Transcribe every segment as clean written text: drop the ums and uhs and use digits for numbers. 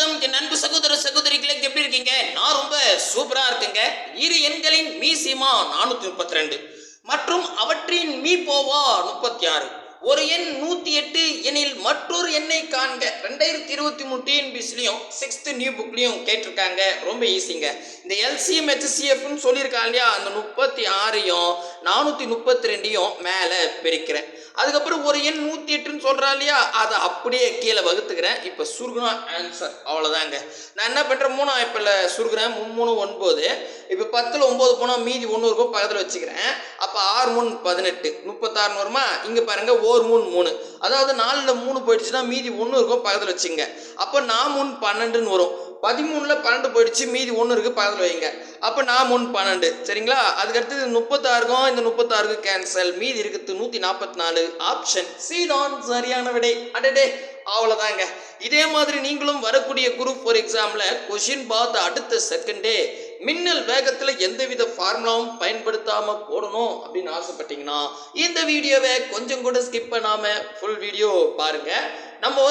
வணக்கம் என் அன்பு சகோதர சகோதரிகளே, எப்படி இருக்கீங்க? நான் ரொம்ப சூப்பரா இருக்கேங்க. இரு எண்களின் மீசிமா 432 மற்றும் அவற்றின் மீபோவா 36. ஒரு எண் 108 எனில் மற்றொரு எண்ணை காண்க. 2023 டிஎன்பிஎஸ்சிலையும் 6th நியூ புக்லையும் கேட்டிருக்காங்க. ரொம்ப ஈஸிங்க. இந்த எல்சிஎம் ஹெச்சிஎஃப்னு சொல்லியிருக்காங்க இல்லையா, அந்த 36யும் 432யும் மேலே பிரிக்கிறேன். அதுக்கப்புறம் ஒரு எண் 108ன்னு சொல்கிறா இல்லையா, அதை அப்படியே கீழே வகுத்துக்கிறேன். இப்போ சுருகுனா ஆன்சர், அவ்வளோதாங்க. நான் என்ன பண்ணுறேன், 3 இப்போ சுருகுறேன். 3 9. இப்போ 10ல் 9 போனால் மீதி 1 இருக்கும், பக்கத்தில் வச்சுக்கிறேன். அப்போ 6 3 18 36 வருமா? இங்கே பாருங்க, 1 3 3. அதாவது 4ல் 3 போயிடுச்சுன்னா மீதி 1 இருக்கும், பக்கத்தில் வச்சுங்க. அப்போ 4 3 12ன்னு வரும். 13ல் 12 போயிடுச்சு, மீதி 1 இருக்குது, பக்கத்தில் வைங்க. அப்போ 4 3 12. சரிங்களா? அதுக்கடுத்து 36க்கும் இந்த 36க்கு கேன்சல், மீதி இருக்குது 144. ஆப்ஷன் சி தான் சரியான விடை. அடடே, அவ்வளோதாங்க. இதே மாதிரி நீங்களும் வரக்கூடிய குரூப் 4 எக்ஸாமில் கொஷின் பார்த்து அடுத்த செகண்டே மின்னல் வேகத்தில் எந்தவித ஃபார்முலாவும் பயன்படுத்தாமல் போடணும் அப்படின்னு ஆசைப்பட்டீங்கன்னா இந்த வீடியோவை கொஞ்சம் கூட ஸ்கிப் பண்ணாமல் ஃபுல் வீடியோ பாருங்கள். நம்ம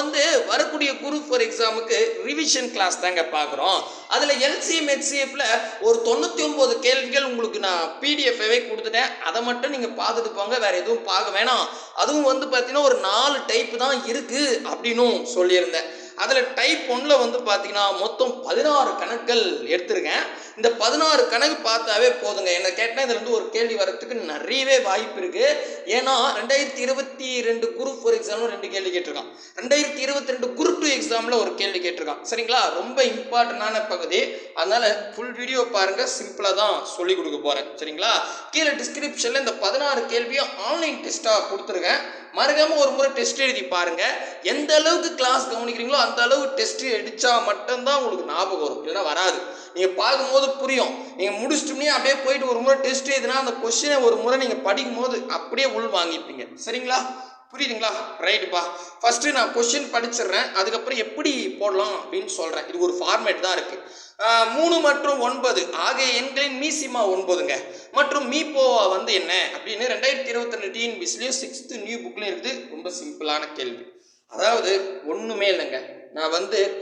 வரக்கூடிய குரூப் 4 எக்ஸாமுக்கு ரிவிஷன் கிளாஸ் தாங்க பார்க்குறோம். அதில் எல்சிஎம் ஹெச்சிஎஃப்ல ஒரு 99 கேள்விகள் உங்களுக்கு நான் பிடிஎஃப்வே கொடுத்துட்டேன். அதை மட்டும் நீங்கள் பார்த்துட்டு போங்க, வேறு எதுவும் பார்க்க வேணாம். அதுவும் பார்த்தீங்கன்னா ஒரு 4 டைப் தான் இருக்குது அப்படின்னும் சொல்லியிருந்தேன். அதில் டைப் 1ல் பார்த்தீங்கன்னா மொத்தம் 16 கணக்குகள் எடுத்திருக்கேன். இந்த 16 கணக்கு பார்த்தாவே போதுங்க. என்ன கேட்டால் இதில் ஒரு கேள்வி வரத்துக்கு நிறையவே வாய்ப்பு இருக்குது. ஏன்னா 2022 குரூப் 4 எக்ஸாமில் 2 கேள்வி கேட்டிருக்கான். 2022 குரூப் 2 எக்ஸாமில் ஒரு கேள்வி கேட்டிருக்கான். சரிங்களா? ரொம்ப இம்பார்ட்டண்டான பகுதி. அதனால் ஃபுல் வீடியோ பாருங்கள், சிம்பிளாக தான் சொல்லிக் கொடுக்க போகிறேன். சரிங்களா? கீழே டிஸ்கிரிப்ஷனில் இந்த 16 கேள்வியும் ஆன்லைன் டெஸ்ட்டாக கொடுத்துருக்கேன். மறக்காமல் ஒரு முறை டெஸ்ட் எழுதி பாருங்கள். எந்த அளவுக்கு கிளாஸ் கவனிக்கிறீங்களோ அந்த அளவு டெஸ்ட் அடித்தா மட்டும்தான் உங்களுக்கு ஞாபகம் வரும், இல்லைன்னா வராது. நீங்கள் பார்க்கும்போது புரியும். நீங்கள் முடிச்சிட்டோம்னே அப்படியே போயிட்டு ஒரு முறை டெஸ்ட் எழுதுனா அந்த கொஸ்டினை ஒரு முறை நீங்கள் படிக்கும் போது அப்படியே உள் வாங்கிப்பீங்க. சரிங்களா? புரியுதுங்களா? ரைட்டுப்பா. ஃபஸ்ட்டு நான் கொஸ்டின் படிச்சிடுறேன், அதுக்கப்புறம் எப்படி போடலாம் அப்படின்னு சொல்கிறேன். இது ஒரு ஃபார்மேட் தான் இருக்குது. 3 மற்றும் 9 ஆகிய எண்களின் மீசிமா 9ங்க. மற்றும் மீபோவா என்ன அப்படின்னு 2022 டிஎன்பிஎஸ்சிலையும் 6th நியூ புக்லையும் இருக்குது. ரொம்ப சிம்பிளான கேள்வி. அதாவது ஒன்றுமே இல்லைங்க, நான்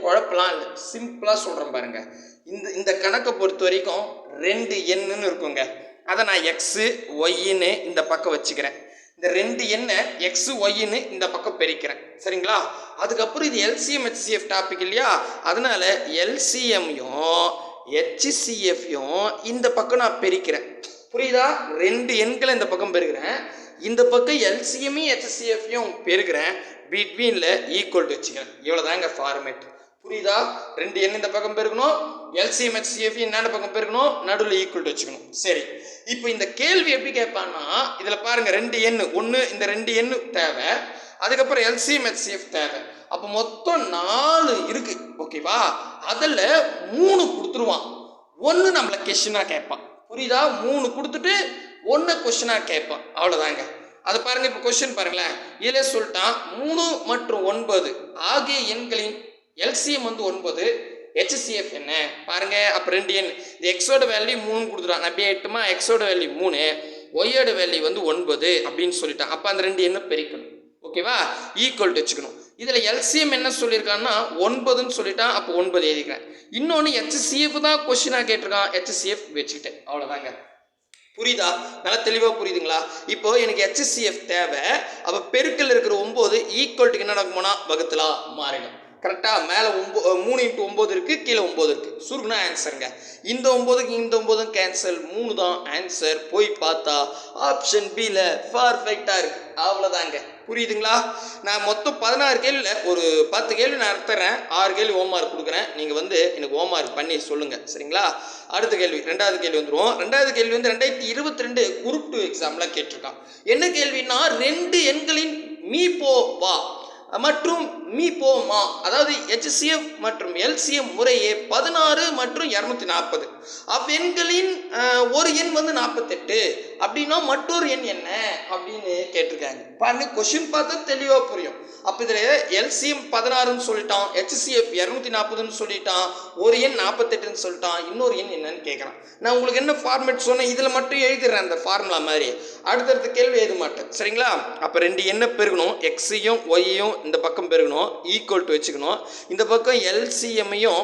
குழப்பலாம் இல்லை, சிம்பிளாக சொல்கிறேன் பாருங்க. இந்த கணக்கை பொறுத்த வரைக்கும் 2 எண்ணுன்னு இருக்குங்க. அதை நான் எக்ஸு ஒய்ன்னு இந்த பக்கம் வச்சுக்கிறேன். இந்த 2 எண்ணை எக்ஸு ஒய்ன்னு இந்த பக்கம் பிரிக்கிறேன். சரிங்களா? அதுக்கப்புறம் இது எல்சிஎம் ஹெச்சிஎஃப் டாபிக் இல்லையா, அதனால எல்சிஎம்யும் ஹெச்சிசிஎஃப்யும் இந்த பக்கம் நான் பிரிக்கிறேன். புரியுதா? 2 எண்களை இந்த பக்கம் பெருக்கிறேன், இந்த பக்கம் எல்சிஎம்மையும் ஹெச்சிசிஎஃப்யும் பெருக்கிறேன், பிட்வீனில் ஈக்குவல் வச்சுக்கிறேன். இவ்வளோதாங்க ஃபார்மேட். புரியுதா? 2 எண் இந்த பக்கம் பெருக்கணும், எல்சிஎம் ஹெச்சிஎஃப் என்னென்ன பக்கம் பெருக்கணும், நடுவில் ஈக்குவல் வச்சுக்கணும். சரி, இப்போ இந்த கேள்வி எப்படி கேட்பான்னா, இதில் பாருங்கள் 2 எண் ஒன்று, இந்த 2 எண் தேவை, அதுக்கப்புறம் எல்சிஎம் ஹெச்சிஎஃப் தேவை. அப்போ மொத்தம் 4 இருக்கு. ஓகேவா? அதில் 3 கொடுத்துருவான், 1 நம்மளை கொஸ்டினாக கேட்பான். புரியுதா? 3 கொடுத்துட்டு 1 கொஸ்டினாக கேட்பான். அவ்வளோதாங்க. அதை பாருங்கள். இப்போ கொஸ்டின் பாருங்களேன், இதிலே சொல்லிட்டான் 3 மற்றும் 9 ஆகிய எண்களின் எல்சிஎம் 9, ஹெச்சிசிஎஃப் என்ன பாருங்க. அப்போ 2 எண், இந்த எக்ஸோட வேல்யூ 3 கொடுத்துட்டான். நான் அப்படியே எட்டுமா, எக்ஸோட வேல்யூ 3, ஒய்யோட வேல்யூ 9 அப்படின்னு சொல்லிட்டான். அப்போ அந்த 2 எண்ணை பெருக்கணும். ஓகேவா? ஈக்குவல் வச்சுக்கணும். இதில் எல்சிஎம் என்ன சொல்லியிருக்கான்னா 9ன்னு சொல்லிட்டான். அப்போ 9 எழுதிக்கிறேன். இன்னொன்று ஹெச்சிசிஎஃப் தான் கொஸ்டினாக கேட்டிருக்கான், ஹெச்சிசிஎஃப் வச்சுக்கிட்டேன். அவ்வளோதாங்க. புரியுதா? நல்லா தெளிவாக புரியுதுங்களா? இப்போ எனக்கு ஹெச்சிசிஎஃப் தேவை. அப்போ பெருக்கல் இருக்கிற 9 ஈக்குவல்ட்டுக்கு என்ன நடக்குமோனா வகுத்தலா மாறிடும். கரெக்டாக? மேலே 3 × 9 இருக்குது, கீழே 9 இருக்குது. சுருக்குனா ஆன்சருங்க. இந்த 9க்கு இந்த 9 கேன்சல், 3 தான் ஆன்சர். போய் பார்த்தா ஆப்ஷன் பியில் பர்ஃபெக்டாக இருக்குது. அவ்வளோதாங்க. புரியுதுங்களா? நான் மொத்தம் 16 கேள்வியில் ஒரு 10 கேள்வி நான் எடுத்துறேன், 6 கேள்வி ஹோம்மார்க் கொடுக்குறேன். நீங்கள் எனக்கு ஹோம்மார்க் பண்ணி சொல்லுங்கள். சரிங்களா? அடுத்த கேள்வி, 2வது கேள்வி வந்துடும். 2வது கேள்வி 2022 குரூப் 2 எக்ஸாமில் கேட்டிருக்கான். என்ன கேள்வின்னா, 2 எண்களின் மீபோவா மற்றும் மீபோமா, அதாவது ஹெச்சிசிஎஃப் மற்றும் எல்சிஎம் முறையே 16 மற்றும் 240. அவ்வெண்களின் ஒரு எண் 48, அப்படின்னா மற்றொரு எண் என்ன அப்படின்னு கேட்டிருக்காங்க. பாருங்க, கொஸ்டின் பார்த்தா தெளிவாக புரியும். அப்போ இதில் எல்சிஎம் 16ன்னு சொல்லிட்டான், ஹெச்சிஎஃப் 240ன்னு சொல்லிட்டான், ஒரு எண் 48ன்னு சொல்லிட்டான், இன்னொரு எண் என்னன்னு கேட்குறான். நான் உங்களுக்கு என்ன ஃபார்மேட் சொன்னேன் இதில் மட்டும் எழுதிடுறேன் அந்த ஃபார்முலா மாதிரி, அடுத்தடுத்த கேள்வி எழுத மாட்டேன். சரிங்களா? அப்போ ரெண்டு எண்ணை பெருகணும், எக்ஸையும் ஒய்யையும் இந்த பக்கம் பெருகணும், ஈக்குவல் டு வச்சுக்கணும், இந்த பக்கம் எல்சிஎம்மையும்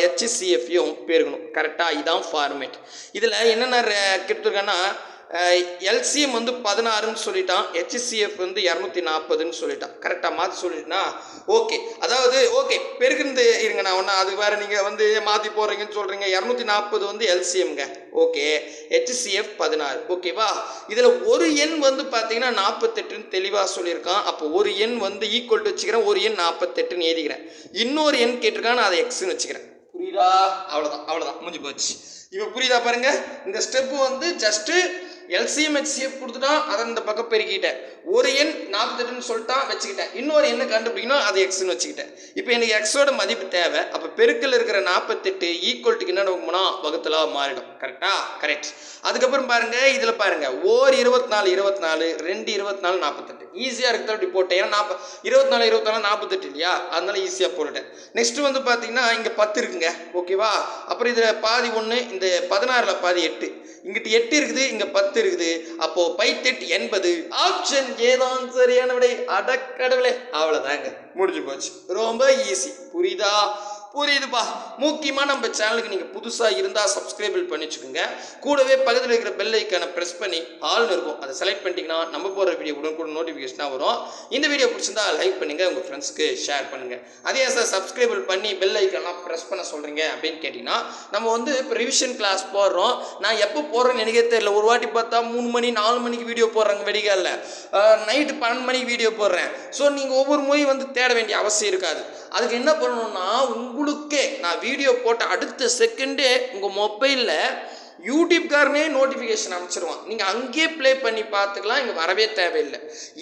ஹெச்சிஎஃப்ஐயும் பெருகணும். கரெக்டாக? இதான் ஃபார்மேட். இதில் என்னென்ன கேட்டிருக்கேன்னா, எல்சிஎம் வந்து 16ன்னு சொல்லிட்டான், ஹெச்சிஎஃப் வந்து 240ன்னு சொல்லிட்டான். கரெக்டாக மாற்றி சொல்லிட்டுனா ஓகே. அதாவது ஓகே பெருகுந்து இருங்க, நான் ஒன்றா அது வேறு நீங்கள் வந்து மாற்றி போடுறீங்கன்னு சொல்கிறீங்க. 240 வந்து எல்சிஎம்ங்க. Okay, HCF 16. ஓகேவா? இதில் ஒரு எண் வந்து பார்த்தீங்கன்னா 48ன்னு தெளிவாக சொல்லியிருக்கான். அப்போ ஒரு எண் வந்து ஈக்குவல் டு வச்சுக்கிறேன், ஒரு எண் 48ன்னு எழுதிக்கிறேன். இன்னொரு எண் கேட்டிருக்கான், நான் அதை எக்ஸ்ன்னு வச்சுக்கிறேன். புரியுதா? அவ்வளோதான் முடிஞ்சு போச்சு. இப்போ புரியுதா பாருங்க? இந்த ஸ்டெப்பு வந்து ஜஸ்ட்டு எல்சிஎம் ஹெச்சிஎஃப் கொடுத்துட்டான், அதை இந்த பக்கம் பெருக்கிட்டேன். ஒரு எண் 48ன்னு சொல்லிட்டான், வச்சுக்கிட்டேன். இன்னொரு எண்ணை கண்டுபிடிக்கணும், அது எக்ஸ்ன்னு வச்சுக்கிட்டேன். இப்போ எனக்கு எக்ஸோட மதிப்பு தேவை. அப்போ பெருக்கில் இருக்கிற 48 ஈக்குவல்ட்டுக்கு என்ன போனால் வகுத்தலா மாறிடும். கரெக்டா? கரெக்ட். அதுக்கப்புறம் பாருங்க, இதில் பாருங்க, ஓர் 24 24, ரெண்டு 24 48. ஈஸியாக இருக்கிறத அப்படி போட்டேன். ஏன்னா 24 24 48 இல்லையா, அதனால ஈஸியாக போட்டுட்டேன். நெக்ஸ்ட் வந்து பார்த்தீங்கன்னா இங்கே 10 இருக்குங்க. ஓகேவா? அப்புறம் இதில் பாதி 1, இந்த 16ல் பாதி 8, இங்கிட்டு 8 இருக்குது, இங்கே 10 இருக்குது. அப்போ 8 80. ஆப்ஷன் ஏதான் சரியான விடை. அடக்கடவுளே, அவ்வளோதாங்க, முடிஞ்சு போச்சு. ரொம்ப ஈஸி. புரியுதா? புரியுதுப்பா. முக்கியமாக நம்ம சேனலுக்கு நீங்கள் புதுசாக இருந்தால் சப்ஸ்கிரைபிள் பண்ணி வச்சுக்கோங்க. கூடவே பக்கத்தில் இருக்கிற பெல் ஐக்கானை ப்ரெஸ் பண்ணி ஆல்னு இருக்கும், அதை செலக்ட் பண்ணிட்டீங்கன்னா நம்ம போகிற வீடியோ உடனுக்குடன் நோட்டிஃபிகேஷனாக வரும். இந்த வீடியோ பிடிச்சிருந்தா லைக் பண்ணுங்கள், உங்கள் ஃப்ரெண்ட்ஸ்க்கு ஷேர் பண்ணுங்கள். அதே சார் சப்ஸ்கிரைபிள் பண்ணி பெல் ஐக்கானெலாம் ப்ரெஸ் பண்ண சொல்கிறீங்க அப்படின்னு கேட்டிங்கன்னா, நம்ம வந்து இப்போ ரிவிஷன் கிளாஸ் போடுறோம். நான் எப்போ போடுறேன்னு எனக்கே தெரியல. ஒரு வாட்டி பார்த்தா 3 மணி 4 மணிக்கு வீடியோ போடுறாங்க வெடிகாலில், நைட்டு 12 மணிக்கு வீடியோ போடுறேன். ஸோ நீங்கள் ஒவ்வொரு முறையும் வந்து தேட வேண்டிய அவசியம் இருக்காது. அதுக்கு என்ன பண்ணணும்னா, உங்களுக்கே நான் வீடியோ போட்ட அடுத்த செகண்டே உங்கள் மொபைலில் யூடியூப்காரனே நோட்டிஃபிகேஷன் அனுப்பிச்சிருவான். நீங்கள் அங்கேயே ப்ளே பண்ணி பார்த்துக்கலாம், இங்கே வரவே தேவையில்லை.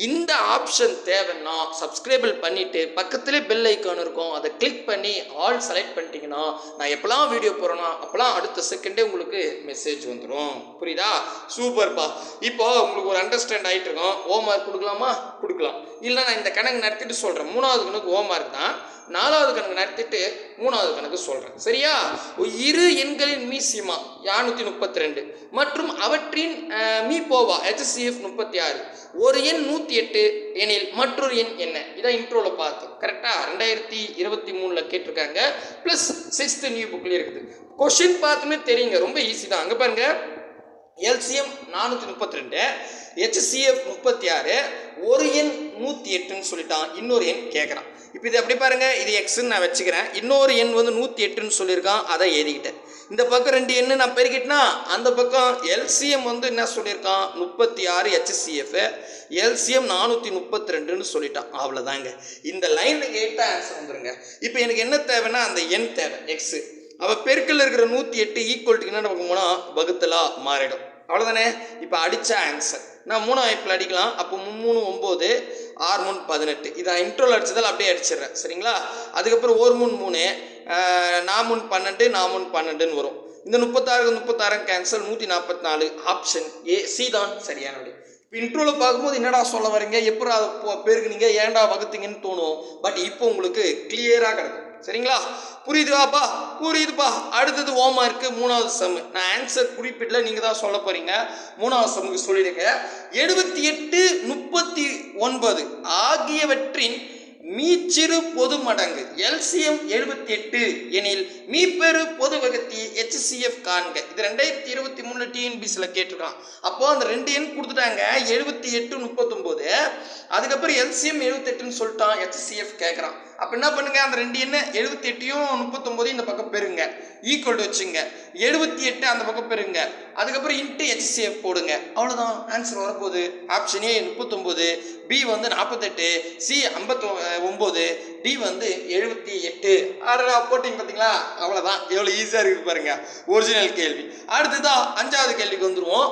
இந்த ஆப்ஷன் தேவைன்னா சப்ஸ்கிரைபிள் பண்ணிவிட்டு பக்கத்துலேயே பெல் ஐக்கான் இருக்கும், அதை கிளிக் பண்ணி ஆல் செலக்ட் பண்ணிட்டீங்கன்னா நான் எப்போலாம் வீடியோ போகிறேன்னா அப்போலாம் அடுத்த செகண்டே உங்களுக்கு மெசேஜ் வந்துடும். புரியுதா? சூப்பர்ப்பா. இப்போ உங்களுக்கு ஒரு அண்டர்ஸ்டாண்ட் ஆகிட்டு இருக்கோம். ஹோம் ஒர்க் கொடுக்கலாமா? கொடுக்கலாம். இல்லை நான் இந்த கணக்கு நடத்திட்டு சொல்கிறேன். 3வது கணக்கு ஹோம் ஒர்க் தான், 4வது கணக்கு நடத்திட்டு 3வது கணக்கு சொல்கிறேன். சரியா? இரு எண்களின் மீசிமா 432 மற்றும் அவற்றின் மீபோவா ஹெச்சிஎஃப் 36, ஒரு எண் 108 எனில் மற்றொரு எண் என்ன? இதான் இன்ட்ரோவில் பார்த்தோம். கரெக்டாக 2023 கேட்டிருக்காங்க. ப்ளஸ் 6th நியூ புக்லேயே இருக்குது. கொஷின் பார்த்துமே தெரியுங்க, ரொம்ப ஈஸி தான். அங்கே பாருங்க, எல்சிஎம் 432, ஹெச்சிஎஃப் 36, ஒரு எண் 108ன்னு சொல்லிட்டான், இன்னொரு எண் கேட்குறான். இப்போ இது எப்படி பாருங்க, இது எக்ஸ்ன்னு நான் வச்சுக்கிறேன், இன்னொரு எண் வந்து 108ன்னு சொல்லியிருக்கான், அதை எழுதிக்கிட்டேன். இந்த பக்கம் ரெண்டு எண்ணு நான் பெருக்கிட்டேன்னா அந்த பக்கம் எல்சிஎம் வந்து என்ன சொல்லியிருக்கான் 36, ஹெச்சிஎஃப் எல்சிஎம் 432ன்னு சொல்லிட்டான். அவ்வளோதாங்க. இந்த லைனுக்கு கேட்ட ஆன்சர் வந்துருங்க. இப்போ எனக்கு என்ன தேவைன்னா அந்த எண் தேவை, எக்ஸு. அப்போ பெருக்கில் இருக்கிற 108 ஈக்குவல்ட்டுக்கு என்ன பார்க்கணும்னா வகுத்தலா மாறிடும். அவ்வளோதானே? இப்போ அடித்த ஆன்சர் நான் 3 வாய்ப்பில் அடிக்கலாம். அப்போ 3 9, 6 3 18. இதை இன்ட்ரோல் அடிச்சதால் அப்படியே அடிச்சிடுறேன். சரிங்களா? அதுக்கப்புறம் 1 3 3, 4 12, 4 12ன்னு வரும். இந்த 36 கேன்சல், 144. ஆப்ஷன் ஏ சி தான் சரியான விடை. இப்போ இன்ட்ரோவில் பார்க்கும்போது என்னடா சொல்ல வரீங்க, எப்படி அதை பேருக்கு ஏன்டா வகுத்தீங்கன்னு தோணும். பட் இப்போ உங்களுக்கு கிளியராக கிடக்கும். சரிங்களா? புரியுதுவாப்பா? புரியுதுப்பா. அடுத்தது ஹோம் ஒர்க் 3வது சம். நான் ஆன்சர் குறிப்பிடல, நீங்கள் தான் சொல்ல போறீங்க. 3வது சம்முக்கு சொல்லிடுங்க. 78 39 ஆகியவற்றின் மீச்சிறு பொது மடங்கு எல்சிஎம் 78 எனில் மீப்பெரு பொது வகுத்தி ஹெச்சிஎஃப் காண்க. இது 2023 டிஎன்பிசியில் கேட்டிருக்கான். அப்போ அந்த ரெண்டு எண் கொடுத்துட்டாங்க, 78 39. அதுக்கப்புறம் எல்சிஎம் 78ன்னு சொல்லிட்டான், ஹெச்சிஎஃப் கேட்குறான். அப்போ என்ன பண்ணுங்க, அந்த ரெண்டு எண்ணை 78யும் 39 இந்த பக்கம் பெருங்க, ஈக்குவல் வச்சுங்க. 78 அந்த பக்கம் பெருங்க, அதுக்கப்புறம் இன்ட்டு ஹெச்சிஎஃப் போடுங்க. அவ்வளோதான், ஆன்சர் வரப்போகுது. ஆப்ஷன் ஏ 39, பி வந்து 48, சி 59, டி வந்து 78. போட்டிங்க பார்த்தீங்களா? அவ்வளோதான். எவ்வளோ ஈஸியாக இருக்குது பாருங்க, ஒரிஜினல் கேள்வி. அடுத்ததான் 5வது கேள்விக்கு வந்துடுவோம்.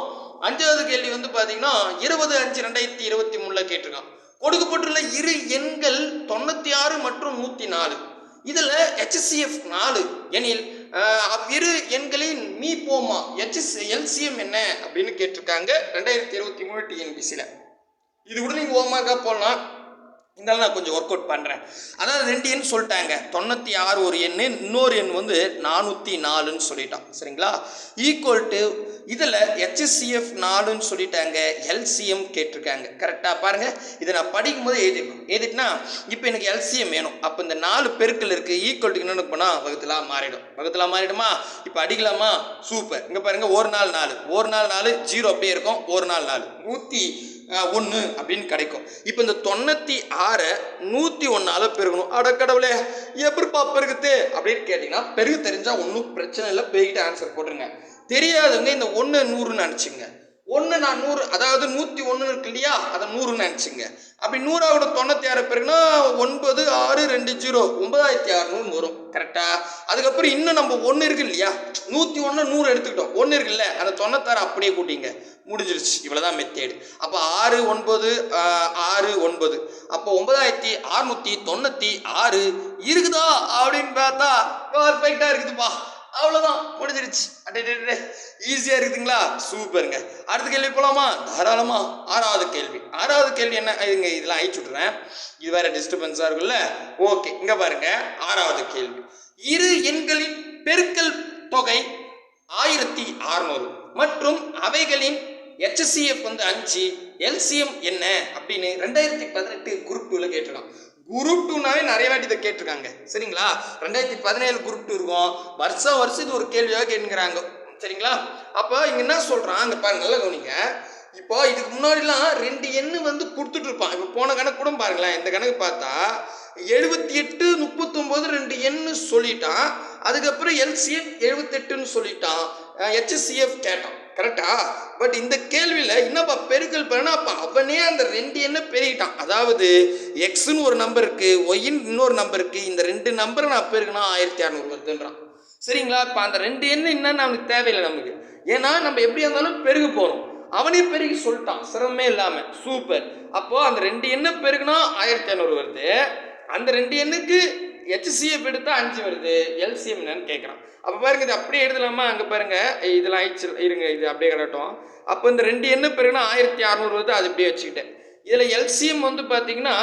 5வது கேள்வி வந்து பார்த்தீங்கன்னா 20/5/2023 கேட்டிருக்கான். கொடுக்கப்பட்டுள்ள இரு எண்கள் 96 மற்றும் 104. இதில் ஹெச்சிஎஃப் 4 எனில் அவ்விரு எண்களின் மீபோமா எல்சிஎம் என்ன அப்படின்னு கேட்டிருக்காங்க 2023 டிஎன்பிசியில். இது கூட நீங்கள் ஹோம்ஒர்க்காக போடலாம். இருந்தாலும் நான் கொஞ்சம் ஒர்க் அவுட் பண்ணுறேன். அதாவது 2 எண் சொல்லிட்டாங்க. 96 ஒரு எண், இன்னொரு எண் வந்து 404ன்னு சொல்லிட்டான். சரிங்களா? ஈக்குவல் டு இதில் HCF 4ன்னு சொல்லிட்டாங்க. எல்சிஎம் கேட்டிருக்காங்க. கரெக்டாக பாருங்கள். இதை நான் படிக்கும்போது எழுதிட்டுனா இப்போ எனக்கு எல்சிஎம் வேணும். அப்போ இந்த 4 பெருக்கல் இருக்குது. ஈக்குவல் டு என்னென்னு போனால் வகுத்தலா மாறிடுமா? இப்போ அடிக்கலாமா? சூப்பர். இங்கே பாருங்கள், ஒரு நாள் 4 0 அப்படியே இருக்கும். ஒரு நாள் 4 101 அப்படின்னு கிடைக்கும். இப்போ இந்த 96 101 பெருகணும். அடக்கடவுளே எப்படிப்பா பெருகுது அப்படின்னு கேட்டிங்கன்னா, பெருகு தெரிஞ்சால் ஒன்றும் பிரச்சனை இல்லை, பெருகிட்டு ஆன்சர் போட்டுருங்க. தெரியாதவங்க இந்த 1 100ன்னு நினச்சிங்க. 1 நான் 100, அதாவது 101 இருக்கு இல்லையா, அதை 100ன்னு நினச்சிங்க. அப்படி 100 96 பெருகுனா 9 6 2 0 9600 வரும். கரெக்டா? அதுக்கப்புறம் இன்னும் நம்ம 1 இருக்கு இல்லையா, 101 100 எடுத்துக்கிட்டோம். 1 இருக்குல்ல, அந்த 96 அப்படியே கூட்டிங்க. முடிஞ்சிருச்சு. இவ்வளோதான் மெத்தேடு. அப்போ 6 9 6 9, அப்போ 9696 இருக்குதா அப்படின்னு பார்த்தா பர்ஃபெக்டாக இருக்குதுப்பா. அவ்வளோதான், முடிஞ்சிருச்சு. அடே ஈஸியாக இருக்குதுங்களா? சூப்பருங்க. அடுத்த கேள்வி போகலாமா? தாராளமா. ஆறாவது கேள்வி என்ன? இதுங்க இதெல்லாம் அழிச்சு விட்றேன், இது வேற டிஸ்டர்பன்ஸாக இருக்குல்ல. ஓகே, இங்கே பாருங்க. ஆறாவது கேள்வி, இரு எண்களின் பெருக்கல் தொகை 1600 மற்றும் அவைகளின் HCF வந்து 5, எல்சிஎம் என்ன அப்படின்னு 2018 குரூப் 2ல கேட்டிருக்கான். குரூப் 2னாவே நிறைய வாட்டி இதை கேட்டிருக்காங்க. சரிங்களா? 2017 குரூப் 2 இருக்கும். வருஷம் இது ஒரு கேள்வியாக கேட்குறாங்க. சரிங்களா? அப்போ இங்கே என்ன சொல்கிறான், அங்கே பாருங்க, நல்லா கவனிங்க. இப்போ இதுக்கு முன்னாடிலாம் 2 எண்ணு வந்து கொடுத்துட்டு இருப்பான். இப்போ போன கணக்கு கூட பாருங்களேன். இந்த கணக்கு பார்த்தா 78 39 2 எண்ணு சொல்லிட்டான். அதுக்கப்புறம் எல்சிஎம் 78ன்னு சொல்லிட்டான். HCF கேட்டான். கரெக்டா? பட் இந்த கேள்வியில் என்னப்பா பெருக்கல் பண்ணா, அப்போ அவனே அந்த 2 எண்ணை பெருகிட்டான். அதாவது எக்ஸ்ன்னு ஒரு நம்பர் இருக்கு, ஒய்ன்னு இன்னொரு நம்பர் இருக்கு. இந்த 2 நம்பரை நான் பெருகினா 1600 வருதுன்றான். சரிங்களா? இப்போ அந்த 2 எண்ணு என்னன்னு நமக்கு தேவையில்லை நமக்கு. ஏன்னா நம்ம எப்படியா இருந்தாலும் பெருக போகிறோம். அவனே பெருகி சொல்லிட்டான், சிரமமே இல்லாமல். சூப்பர். அப்போ அந்த 2 எண்ணை பெருகுனா 1500 வருது. அந்த 2 எண்ணுக்கு HCF எடுத்தா 5 வருது. எல்சிஎம் என்னன்னு கேட்குறான். அப்போ பாருங்க, இது அப்படியே எழுதலாமா? அங்கே பாருங்க, இதெல்லாம் ஆயிடுச்சு. இருங்க, இது அப்படியே கிடட்டும். அப்போ இந்த 2 எண்ணு பெருகுனா 1600 வருது. அது அப்படியே வச்சுக்கிட்டேன். இதில் எல்சிஎம் வந்து பார்த்தீங்கன்னா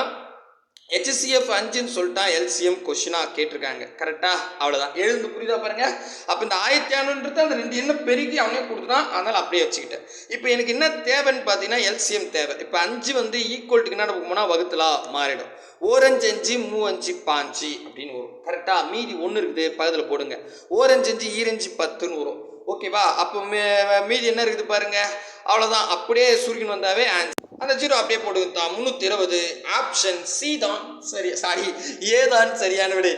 HCF 5ன்னு சொல்லிட்டா எல்சிஎம் கொஸ்டினாக கேட்டிருக்காங்க. கரெக்டாக? அவ்வளோதான். எழுந்து புரியுதா பாருங்க. அப்போ இந்த 1600 அந்த 2 எண்ணை பெருக்கி அவனே கொடுத்துட்டான். அதனால் அப்படியே வச்சுக்கிட்டேன். இப்போ எனக்கு என்ன தேவைன்னு பார்த்தீங்கன்னா எல்சிஎம் தேவை. இப்போ 5 வந்து ஈக்குவல்ட்டுக்கு என்ன போனால் வகுத்தலா மாறிடும். 1 5 5 3 5 5 அப்படின்னு வரும். கரெக்டாக? மீதி 1 இருக்குது, பக்கத்தில் போடுங்க. 1 5 5 2 5 10ன்னு வரும். ஓகேவா? அப்போ மீதி என்ன இருக்குது பாருங்க. அவ்வளோதான். அப்படியே சுருக்கின்னு வந்தாவே ஆன்சர். அந்த 0 அப்படியே போட்டுக்கிட்டா 320. ஆப்ஷன் சி தான் சரி, ஏதான் சரியான விடை.